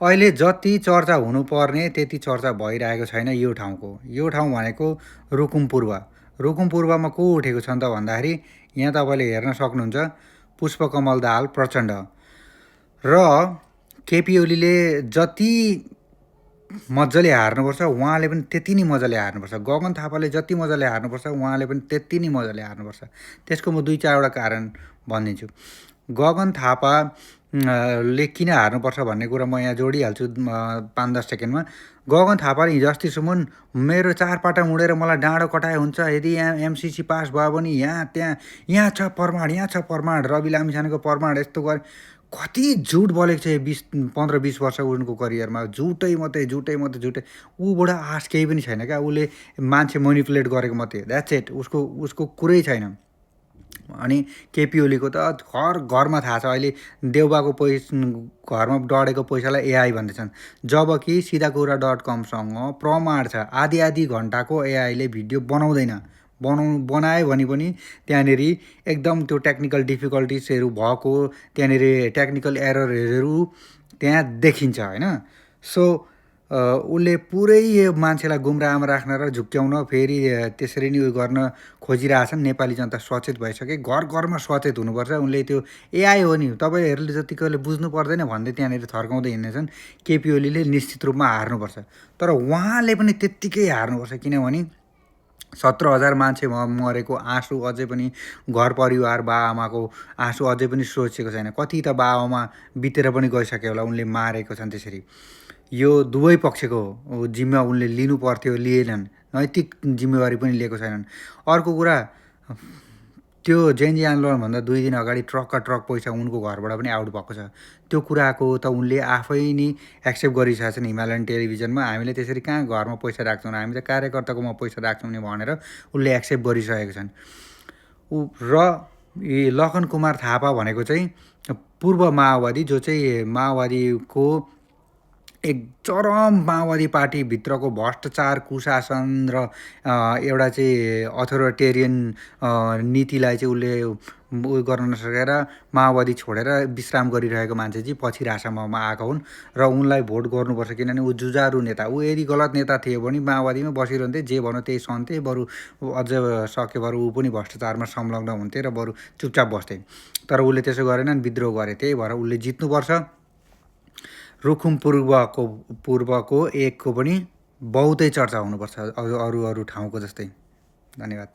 अहिले जति चर्चा हुनुपर्ने त्यति चर्चा भइरहेको छैन यो ठाउँको। यो ठाउँ भनेको रुकुम पूर्व। रुकुम पूर्वमा को उठेको छ त भन्दाखेरि यहाँ तपाईँले हेर्न सक्नुहुन्छ पुष्पकमल दाहाल प्रचण्ड र केपी ओलीले जति मजाले हार्नुपर्छ उहाँले पनि त्यति नै मजाले हार्नुपर्छ। गगन थापाले जति मजाले हार्नुपर्छ उहाँले पनि त्यति नै मजाले हार्नुपर्छ। त्यसको म 2-4वटा कारण भनिदिन्छु। गगन थापा ले किन हार्नुपर्छ भन्ने कुरा म यहाँ जोडिहाल्छु 5-10 सेकेन्डमा। गगन थापाले हिजो अस्तिसम्म मेरो 4 पाटा मुडेर मलाई डाँडो कटाए हुन्छ, यदि यहाँ एमसिसी पास भयो भने यहाँ छ प्रमाण, यहाँ छ प्रमाण, रवि लामिछानेको प्रमाण यस्तो गरे। कति झुट बोलेको छ 15-20 वर्ष उनको करियरमा। झुटै मात्रै। ऊबाट आश केही पनि छैन क्या। उसले मान्छे मोनिपुलेट गरेको मात्रै, द्याट्स इट। उसको कुरै छैन। अनि केपी ओलीको त घरमा थाहा छ अहिले देउबाको घरमा डढेको पैसालाई एआई भन्दैछन्, जबकि सिधाकुरा.com सँग प्रमाण छ। आधी घन्टाको एआईले भिडियो बनायो भने पनि त्यहाँनिर एकदम त्यो टेक्निकल डिफिकल्टिजहरू भएको, त्यहाँनिर टेक्निकल एररहरू त्यहाँ देखिन्छ होइन। सो उसले पुरै यो मान्छेलाई गुमराहमा राख्न र झुक्क्याउन फेरि त्यसरी नै उयो गर्न खोजिरहेछन्। नेपाली जनता सचेत भइसके, घरमा सचेत हुनुपर्छ। उनले त्यो एआई हो नि, तपाईँहरूले जतिकोले बुझ्नु पर्दैन भन्दै त्यहाँनिर थर्काउँदै हिँड्नेछन्। केपी ओलीले निश्चित रूपमा हार्नुपर्छ, तर उहाँले पनि त्यत्तिकै हार्नुपर्छ। किनभने 17,000 मान्छे मरेको आँसु अझै पनि घर परिवार बाआमाको आँसु अझै पनि सोचेको छैन। कति त बाआमा बितेर पनि गइसक्यो होला, उनले मारेको छन् त्यसरी। यो दुवै पक्षको जिम्मा उनले लिनु पर्थ्यो, लिएनन्। नैतिक जिम्मेवारी पनि लिएको छैनन्। अर्को कुरा, त्यो जेएनजी आन्दोलनभन्दा 2 दिन अगाडि ट्रक पैसा उनको घरबाट पनि आउट भएको छ। त्यो कुराको त उनले आफै नै एक्सेप्ट गरिसकेका छन् हिमालयन टेलिभिजनमा। हामीले त्यसरी कहाँ घरमा पैसा राख्छौँ, हामी त कार्यकर्ताकोमा पैसा राख्छौँ नि भनेर उनले एक्सेप्ट गरिसकेका छन्। र लखन कुमार थापा भनेको चाहिँ पूर्व माओवादी, जो चाहिँ माओवादीको एक चरम माओवादी पार्टीभित्रको भ्रष्टाचार, कुशासन र एउटा चाहिँ अथोरिटेरियन नीतिलाई चाहिँ उसले उयो गर्न नसकेर माओवादी छोडेर विश्राम गरिरहेको मान्छे चाहिँ पछि रासममा आएको हुन् र उनलाई भोट गर्नुपर्छ। किनभने ऊ जुझारु नेता। ऊ यदि गलत नेता थियो भने माओवादीमा बसिरहन्थे, जे भन्यो त्यही सहन्थे, बरु अझ सके बरु ऊ पनि भ्रष्टाचारमा संलग्न हुन्थे र बरु चुपचाप बस्थे। तर उसले त्यसो गरेनन्, विद्रोह गरे। त्यही भएर उसले जित्नुपर्छ। रुकुम पूर्वको एकको पनि बहुतै चर्चा हुनुपर्छ अरू ठाउँको जस्तै। धन्यवाद।